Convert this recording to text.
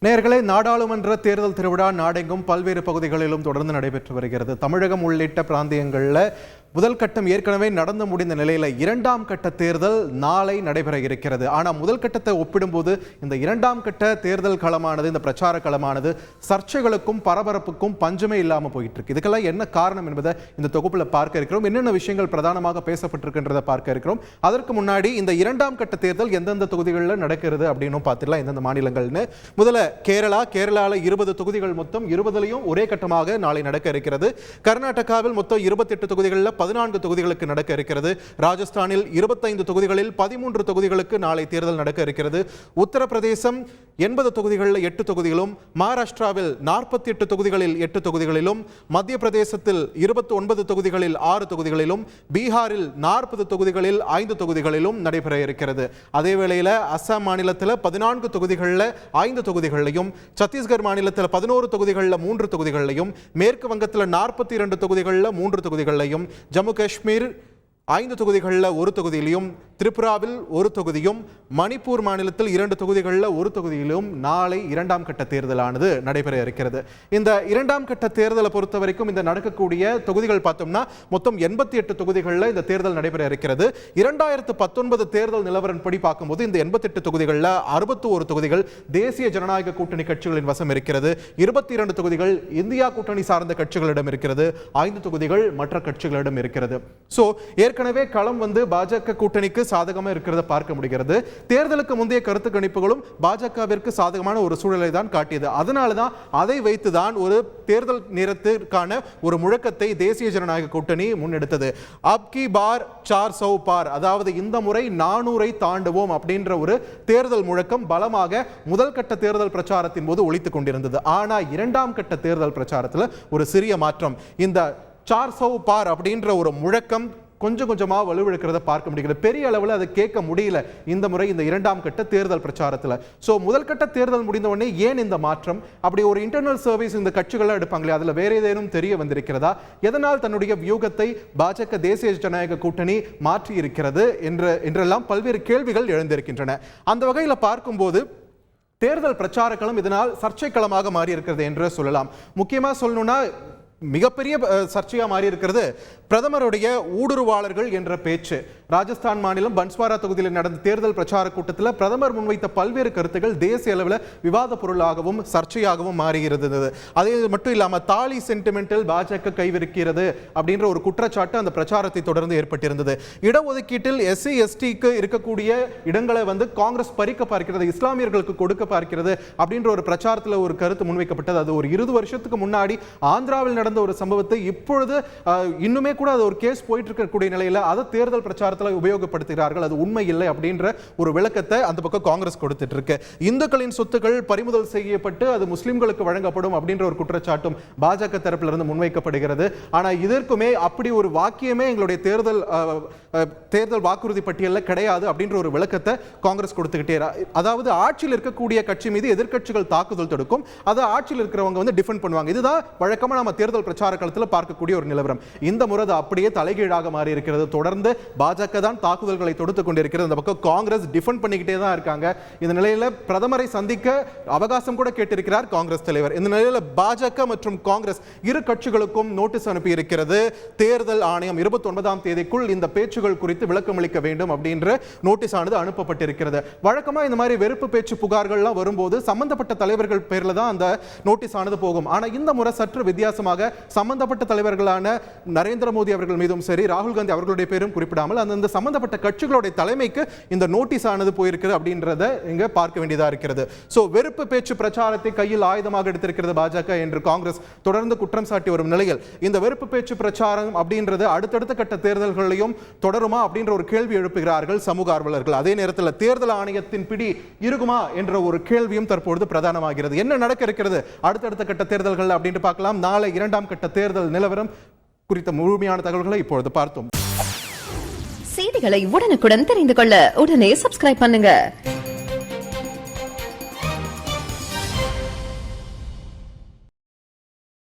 நேயர்களே, நாடாளுமன்ற தேர்தல் திருவிழா நாடெங்கும் பல்வேறு பகுதிகளிலும் தொடர்ந்து நடைபெற்று வருகிறது. தமிழகம் உள்ளிட்ட பிராந்தியங்களில் முதல் கட்டம் ஏற்கனவே நடந்து முடிந்த நிலையில் இரண்டாம் கட்ட தேர்தல் நாளை நடைபெற இருக்கிறது. ஆனால் முதல் கட்டத்தை ஒப்பிடும்போது இந்த இரண்டாம் கட்ட தேர்தல் களமானது, இந்த பிரச்சார களமானது சர்ச்சைகளுக்கும் பரபரப்புக்கும் பஞ்சமே இல்லாமல் போயிட்டு இருக்கு. இதுக்கெல்லாம் என்ன காரணம் என்பதை இந்த தொகுப்பில் பார்க்க இருக்கிறோம். என்னென்ன விஷயங்கள் பிரதானமாக பேசப்பட்டிருக்கின்றதை பார்க்க இருக்கிறோம். அதற்கு முன்னாடி இந்த இரண்டாம் கட்ட தேர்தல் எந்தெந்த தொகுதிகளில் நடக்கிறது அப்படின்னு பார்த்துடலாம். எந்தெந்த மாநிலங்கள்னு முதல்ல கேரளாவில் 20 தொகுதிகள், மொத்தம் 20லையும் ஒரே கட்டமாக நாளை நடக்க இருக்கிறது. கர்நாடகாவில் மொத்தம் 28 தொகுதிகளில் 14 தொகுதிகளுக்கு நடக்க இருக்கிறது. ராஜஸ்தானில் 25 தொகுதிகளில் 13 தொகுதிகளுக்கு நாளை தேர்தல் நடக்க இருக்கிறது. உத்தரப்பிரதேசம் 80 தொகுதிகளில் 8 தொகுதிகளும், மகாராஷ்டிராவில் 48 தொகுதிகளில் 8 தொகுதிகளிலும், மத்திய பிரதேசத்தில் 29 தொகுதிகளில் 6 தொகுதிகளிலும், பீகாரில் 40 தொகுதிகளில் 5 தொகுதிகளிலும் நடைபெற இருக்கிறது. அதே வேளையில் அஸ்ஸாம் மாநிலத்தில் 14 தொகுதிகளில் 5 தொகுதிகளிலையும், சத்தீஸ்கர் மாநிலத்தில் 11 தொகுதிகளில் 3 தொகுதிகளிலையும், மேற்கு வங்கத்தில் 42 தொகுதிகளில் 3 தொகுதிகளிலையும், ஜம்மு காஷ்மீர் 5 தொகுதிகளில் 1 தொகுதியிலும், திரிபுராவில் 1 தொகுதியும், மணிப்பூர் மாநிலத்தில் 2 தொகுதிகளில் 1 தொகுதியிலும் நாளை இரண்டாம் கட்ட தேர்தலானது நடைபெற இருக்கிறது. இந்த இரண்டாம் கட்ட தேர்தலை பொறுத்த வரைக்கும் இந்த நடக்கக்கூடிய தொகுதிகள் பார்த்தோம்னா மொத்தம் 88 தொகுதிகளில் இந்த தேர்தல் நடைபெற இருக்கிறது. 2019 தேர்தல் நிலவரப்படி பார்க்கும்போது இந்த 88 தொகுதிகளில் 61 தொகுதிகள் தேசிய ஜனநாயக கூட்டணி கட்சிகளின் வசம் இருக்கிறது. 22 தொகுதிகள் இந்தியா கூட்டணி சார்ந்த கட்சிகளிடம் இருக்கிறது. 5 தொகுதிகள் மற்ற கட்சிகளிடம் இருக்கிறது. சோ ஏற்கனவே களம் பாஜக கூட்டணிக்கு சாதகமாக இருக்கிறத பார்க்க முடிகிறது. தேர்தலுக்கு முந்தைய கருத்து கணிப்புகளும் பாஜகவிற்கு சாதகமான ஒரு சூழலை தான் காட்டியது. அதனால தான் அதை வைத்துதான் ஒரு தேர்தல் நேரத்திற்கான ஒரு முழக்கத்தை தேசிய ஜனநாயக கூட்டணி முன்னெடுத்தது. அப்கி பார் 400 பார், அதாவது இந்த முறை 400ஐ தாண்டுவோம் அப்படின்ற ஒரு தேர்தல் முழக்கம் பலமாக முதல் கட்ட தேர்தல் பிரச்சாரத்தின் போது ஒலித்துக் கொண்டிருந்தது. ஆனா இரண்டாம் கட்ட தேர்தல் பிரச்சாரத்தில் ஒரு சிறிய மாற்றம். இந்த 400 பார் அப்படின்ற ஒரு முழக்கம் கொஞ்சம் கொஞ்சமாக வலுவிழக்கிறத பார்க்க முடிகிறது. பெரிய அளவில் அதை கேட்க முடியல இந்த முறை இந்த இரண்டாம் கட்ட தேர்தல் பிரச்சாரத்தில். ஸோ முதல் கட்ட தேர்தல் முடிந்த உடனே ஏன் இந்த மாற்றம்? அப்படி ஒரு இன்டர்னல் சர்வீஸ் இந்த கட்சிகளாக எடுப்பாங்களே, அதில் வேற ஏதேனும் தெரிய வந்திருக்கிறதா? எதனால் தன்னுடைய வியூகத்தை பாஜக தேசிய ஜனநாயக கூட்டணி மாற்றி இருக்கிறது என்றெல்லாம் பல்வேறு கேள்விகள் எழுந்திருக்கின்றன. அந்த வகையில் பார்க்கும்போது தேர்தல் பிரச்சார களம் இதனால் சர்ச்சை களமாக மாறி இருக்கிறது என்று சொல்லலாம். முக்கியமாக சொல்லணும்னா மிகப்பெரிய சர்ச்சையா மாறி இருக்கிறது பிரதமருடைய ஊடுருவாளர்கள் என்ற பேச்சு. ராஜஸ்தான் மாநிலம் பன்ஸ்வாரா தொகுதியில் நடந்த தேர்தல் பிரச்சார கூட்டத்தில் பிரதமர் முன்வைத்த பல்வேறு கருத்துக்கள் தேசிய அளவில் விவாத பொருளாகவும் சர்ச்சையாகவும் மாறி இருந்தது. அதே மட்டும் இல்லாமல் தாலி சென்டிமெண்டில் பாஜக கைவிரிக்கிறது அப்படின்ற ஒரு குற்றச்சாட்டு அந்த பிரச்சாரத்தை தொடர்ந்து ஏற்பட்டிருந்தது. இடஒதுக்கீட்டில் SC STக்கு இருக்கக்கூடிய இடங்களை காங்கிரஸ் பறிக்க பார்க்கிறது, இஸ்லாமியர்களுக்கு கொடுக்க பார்க்கிறது அப்படின்ற ஒரு பிரச்சாரத்தில் ஒரு கருத்து முன்வைக்கப்பட்டது. அது ஒரு 20 வருஷத்துக்கு முன்னாடி ஆந்திராவில் நடந்த ஒரு சம்பவத்தை இப்பொழுது இன்னுமே கூட அது ஒரு கேஸ் போயிட்டு இருக்கக்கூடிய நிலையில அதை தேர்தல் பிரச்சாரத்தில் உபயோகப்படுத்துகிறார்கள். அது உண்மை இல்லை அப்படின்ற ஒரு விளக்கத்தை அந்த பக்கம் காங்கிரஸ் கொடுத்துட்டு இருக்கு. இந்துக்களின் சொத்துக்கள் பறிமுதல் செய்யப்பட்டு அது முஸ்லிம்களுக்கு வழங்கப்படும் அப்படின்ற ஒரு குற்றச்சாட்டும் பாஜக தரப்பிலிருந்து முன்வைக்கப்படுகிறது. ஆனா இதற்குமே அப்படி ஒரு வாக்கியமே எங்களுடைய தேர்தல் வாக்குறுதி பட்டியலில் கிடையாது அப்படின்ற ஒரு விளக்கத்தை காங்கிரஸ் கொடுத்துக்கிட்டே. அதாவது ஆட்சியில் இருக்கக்கூடிய கட்சி மீது எதிர்க்கட்சிகள் தாக்குதல் தொடுக்கும், அதை ஆட்சியில் இருக்கிறவங்க டிஃபெண்ட் பண்ணுவாங்க. இதுதான் வழக்கமா நம்ம தேர்தல் பிரச்சார களத்தில் பார்க்கக்கூடிய ஒரு நிலவரம். இந்த முறை அப்படியே தலைகீழாக மாறி இருக்கிறது. தொடர்ந்து பாஜக தான் தாக்குதல்களை தொடுத்துக் கொண்டிருக்கிறது. அந்த பக்கம் காங்கிரஸ் டிஃபெண்ட் பண்ணிக்கிட்டே தான் இருக்காங்க. இந்த நிலையில பிரதமரை சந்திக்க அவகாசம் கூட கேட்டிருக்கிறார் காங்கிரஸ் தலைவர். இந்த நிலையில பாஜக மற்றும் காங்கிரஸ் இரு கட்சிகளுக்கும் நோட்டீஸ் அனுப்பி இருக்கிறது. தேர்தல் ஆணையம் 29ஆம் தேதிக்குள் இந்த பேச்சுகள் குறித்து விளக்கம் அளிக்க வேண்டும் அப்படின்ற நோட்டீஸ் ஆனது அனுப்பப்பட்டிருக்கிறது. வழக்கமா இந்த மாதிரி வெறுப்பு பேச்சு புகார்கள்லாம் வரும்போது சம்பந்தப்பட்ட தலைவர்கள் பேர்ல தான் அந்த நோட்டீஸ் ஆனது போகும். ஆனா இந்த முறை சற்று வித்தியாசமாக சம்பந்தப்பட்ட தலைவர்களான நரேந்திர மோடி அவர்கள் மீதும் சரி, ராகுல் காந்தி அவர்களுடைய பேரும் குறிப்பிடாமல் அந்த சம்பந்தப்பட்ட கட்சிகளுடைய தலைமைக்கு இந்த நோட்டீஸ் ஆனது போயிருக்கிறது அப்படின்றத இங்க பார்க்க வேண்டியதா இருக்கிறது. சோ வெறுப்பு பேச்சு பிரச்சாரத்தை கையில் ஆயுதமாக எடுத்திருக்கிறது பாஜக என்று காங்கிரஸ் தொடர்ந்து குற்றம் சாட்டி வரும் நிலையில் இந்த வெறுப்பு பேச்சு பிரச்சாரம் அப்படின்றது அடுத்தடுத்த கட்ட தேர்தல்களையும் தொடருமா அப்படின்ற ஒரு கேள்வி எழுப்புகிறார்கள் சமூக ஆர்வலர்கள். அதே நேரத்தில் தேர்தல் ஆணையத்தின் பிடி இருக்குமா என்ற ஒரு கேள்வியும் தற்பொழுது பிரதானமாகிறது. என்ன நடக்க இருக்கிறது அடுத்தடுத்த கட்ட தேர்தல்கள் அப்படின்னு பார்க்கலாம். நாளை இரண்டாம் கட்ட தேர்தல் நிலவரம் குறித்த முழுமையான தகவல்களை இப்பொழுது பார்த்தோம். செய்திகளை உடனுக்குடன் தெரிந்து கொள்ள உடனே சப்ஸ்கிரைப் பண்ணுங்க.